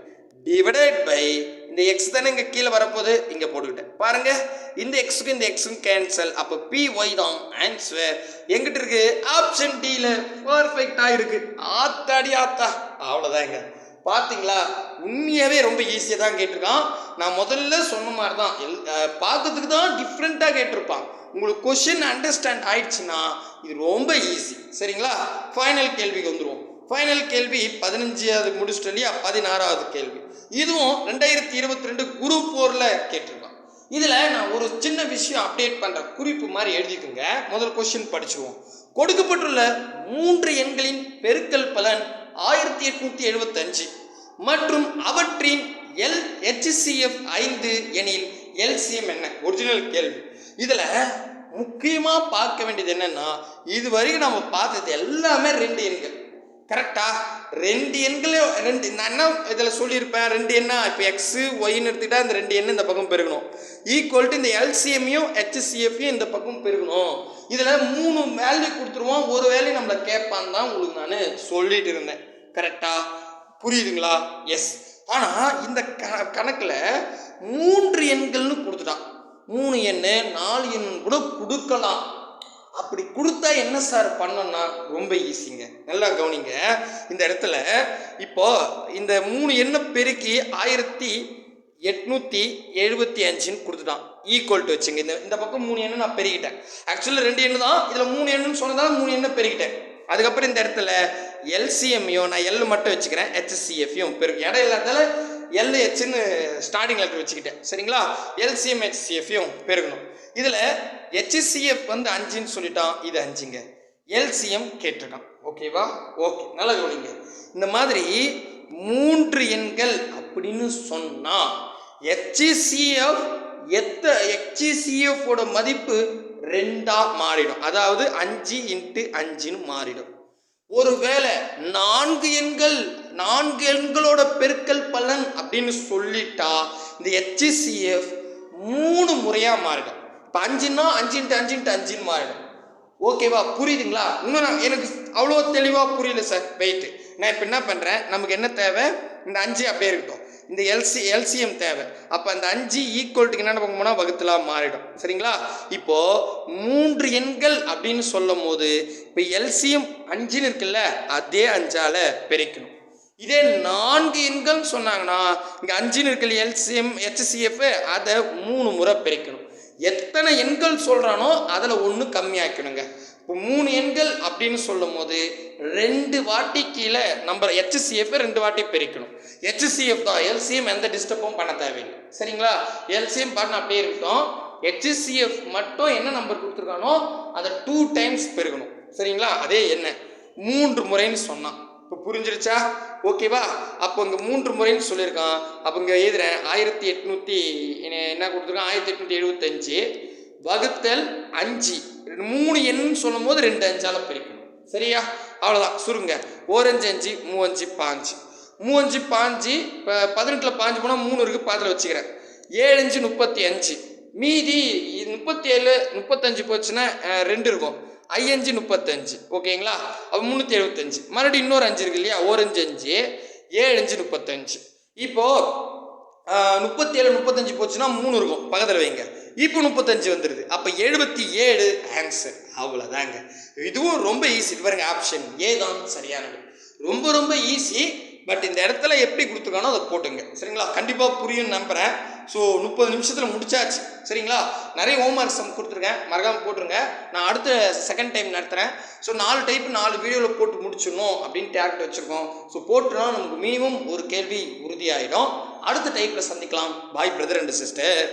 டிவைடட் பை இந்த எக்ஸ் தானே இங்கே கீழே வரப்போது, இங்கே போட்டுக்கிட்டேன். பாருங்க, இந்த எக்ஸுக்கு இந்த எக்ஸும் கேன்சல். அப்போ பி ஒய் தான் ஆன்சர். எங்கிட்ட இருக்கு? ஆப்ஷன் டியில் பர்ஃபெக்டாக இருக்கு. ஆத்தாடி ஆத்தா, அவ்வளோதாங்க. பார்த்தீங்களா? உண்மையாகவே ரொம்ப ஈஸியாக தான் கேட்டிருக்கான். நான் முதல்ல சொன்ன மாதிரி தான், பார்க்கறதுக்கு தான் டிஃப்ரெண்ட்டாக கேட்டிருப்பான். உங்களுக்கு கொஷின் அண்டர்ஸ்டாண்ட் ஆயிடுச்சுன்னா இது ரொம்ப ஈஸி. சரிங்களா? ஃபைனல் கேள்விக்கு வந்துடுவோம். ஃபைனல் கேள்வி 15வது முடிச்சிட்டு இல்லையா, 16வது கேள்வி. இதுவும் 2022 குரூப் 4ல கேட்டிருக்கான். இதில் நான் ஒரு சின்ன விஷயம் அப்டேட் பண்ணுறேன், குறிப்பு மாதிரி எழுதிக்குங்க. முதல் கொஸ்டின் படிச்சுவோம். கொடுக்கப்பட்டுள்ள 3 எண்களின் பெருக்கல் பலன் 1875 மற்றும் அவற்றின் HCF 5 எனில் எல்சிஎம் என்ன? ஒரிஜினல் கேள்வி. இதில் முக்கியமாக பார்க்க வேண்டியது என்னன்னா, இது வரைக்கும் நம்ம பார்த்தது எல்லாமே 2 எண்கள். கரெக்டா? 2 எண்களே 2. நான் என்ன இதில் சொல்லியிருப்பேன், 2 எண்ணா இப்போ எக்ஸு ஒய்ன்னு எடுத்துக்கிட்டா இந்த 2 எண்ணு இந்த பக்கம் பெருகணும், ஈக்குவல் டு இந்த எல்சிஎம்மையும் HCFையும் இந்த பக்கம் பெருகணும். இதில் 3 வேல்யூ கொடுத்துருவோம், ஒரு வேல்யூ நம்மளை கேட்பான்னு தான் உங்களுக்கு நான் சொல்லிட்டு இருந்தேன். கரெக்டா? புரியுதுங்களா? எஸ். ஆனா இந்த கணக்குல 3 எண்கள்னு கொடுத்துட்டான். 3 எண்ணு 4 எண் கூட கொடுக்கலாம். அப்படி கொடுத்தா என்ன சார் பண்ணணும்னா ரொம்ப ஈஸிங்க. நல்லா கவனிங்க. இந்த இடத்துல இப்போ இந்த 3 எண்ணை பெருக்கி 1875ன்னு கொடுத்துட்டான். ஈக்குவல் டு வச்சுங்க. இந்த பக்கம் 3 எண்ணு நான் பெருக்கிட்டேன். ஆக்சுவலி 2 எண்ணு தான், இதில் 3 எண்ணுன்னு சொன்னதால் 3 எண்ணை பெருக்கிட்டேன். அதுக்கப்புறம் இந்த இடத்துல எல்சிஎம்மையும் நான் எல் மட்டும் வச்சுக்கிறேன், ஹெச்சிஎஃப்யும் பெருக்கு. இடம் இல்லாதால எல்ஹெச்னு ஸ்டார்டிங் லெட்டர் வச்சுக்கிட்டேன். சரிங்களா? எல்சிஎம் ஹெச்சிஎஃப்யும் பெருக்கணும். இதில் ஹெச்சிஎஃப் வந்து 5ன்னு சொல்லிட்டான், இது 5ங்க. எல்சிஎம் கேட்டிருக்கான். ஓகேவா? ஓகே, நல்லா கவனிங்க. இந்த மாதிரி 3 எண்கள் அப்படின்னு சொன்னா ஹெச்சிஎஃப் ஹெச்சிஎஃப் மதிப்பு 2ஆ மாறிடும். அதாவது 5 × 5ன்னு மாறிடும். ஒருவேளை 4 எண்களோட பெருக்கல் பலன் அப்படின்னு சொல்லிட்டா இந்த ஹெச்சிஎஃப் 3 முறையா மாறிடும். இப்போ 5ன்னா 5 × 5 × 5ன்னு மாறிடும். ஓகேவா? புரியுதுங்களா? இன்னும் எனக்கு அவ்வளோ தெளிவாக புரியல சார். வெயிட்டு, நான் இப்போ என்ன பண்ணுறேன், நமக்கு என்ன தேவை, இந்த 5 அப்படியே இருக்கட்டும். இந்த எல்சிஎம் தேவை. அப்போ அந்த 5 ஈக்குவல்ட்டுக்கு என்ன பண்ணோம்னா வகுத்தலாக மாறிடும். சரிங்களா? இப்போது 3 எண்கள் அப்படின்னு சொல்லும் போது இப்போ எல்சிஎம் 5ன்னு இருக்குல்ல, அதே 5ஆல் பெருக்கணும். இதே 4 எண்கள் சொன்னாங்கன்னா இங்கே 5ன்னு இருக்குல்ல எல்சிஎம் ஹெச்சிஎஃப், அதை 3 முறை பெருக்கணும். எத்தனை எண்கள் சொல்கிறானோ அதில் 1 கம்மியாக்கணுங்க. இப்போ 3 எண்கள் அப்படின்னு சொல்லும் போது 2 வாட்டி கீழே நம்பர் ஹெச்சிஎஃப் 2 வாட்டி பெருக்கணும். ஹெச்சிஎஃப் தான், எல்சிஎம் எந்த டிஸ்டர்பும் பண்ண தேவையில்லை. சரிங்களா? எல்சிஎம் பாட்டு அப்படியே இருக்கட்டும். ஹெச்சிஎஃப் மட்டும் என்ன நம்பர் கொடுத்துருக்கானோ அதை 2 டைம்ஸ் பெருக்கணும். சரிங்களா? அதே என்ன 3 முறைன்னு சொன்னான். இப்போ புரிஞ்சிருச்சா? ஓகேவா? அப்போ இங்கே 3 முறைன்னு சொல்லியிருக்கான். அப்போ இங்கே எழுதுறேன் 1800 என்ன கொடுத்துருக்கான், 1875 வகுத்தல் 5. 3 எண்ணுன்னு சொல்லும் போது 2 5ஆல் பெருக்கணும். சரியா? அவ்வளோதான். சுருங்க. 1 5 5 3 5 5 3 5 5. இப்போ 18ல் 5 போனால் 3 இருக்குது, 10 வச்சுக்கிறேன். 7 5 35. மீதி 37 35 போச்சுன்னா 2 இருக்கும். 5 35. ஓகேங்களா? அப்போ 375. மறுபடியும் இன்னொரு 5 இருக்கு இல்லையா? 1 5 5 7 5 35. இப்போது 37 35 போச்சுன்னா 3 இருக்கும், பக்கத்தில் வைங்க. இப்போ 35 வந்துடுது. அப்போ 77 ஆன்சர். அவ்வளோதாங்க. இதுவும் ரொம்ப ஈஸி. பாருங்க, ஆப்ஷன் ஏ தான் சரியானது. ரொம்ப ரொம்ப ஈஸி. பட் இந்த இடத்துல எப்படி கொடுத்துருக்கானோ அதை போட்டுங்க. சரிங்களா? கண்டிப்பாக புரியும்னு நம்புகிறேன். ஸோ 30 நிமிஷத்தில் முடிச்சாச்சு. சரிங்களா? நிறைய ஹோம்ஒர்க் சம் கொடுத்துருக்கேன், மறக்காமல் போட்டுருங்க. நான் அடுத்த செகண்ட் டைம் நடத்துகிறேன். ஸோ 4 டைப் 4 வீடியோவில் போட்டு முடிச்சிடணும் அப்படின்னு டேரக்ட் வச்சுருக்கோம். ஸோ போட்டுனா நமக்கு மினிமம் ஒரு கேள்வி உறுதியாகிடும். அடுத்த டைப்பில் சந்திக்கலாம். பாய் பிரதர் அண்ட் சிஸ்டர்.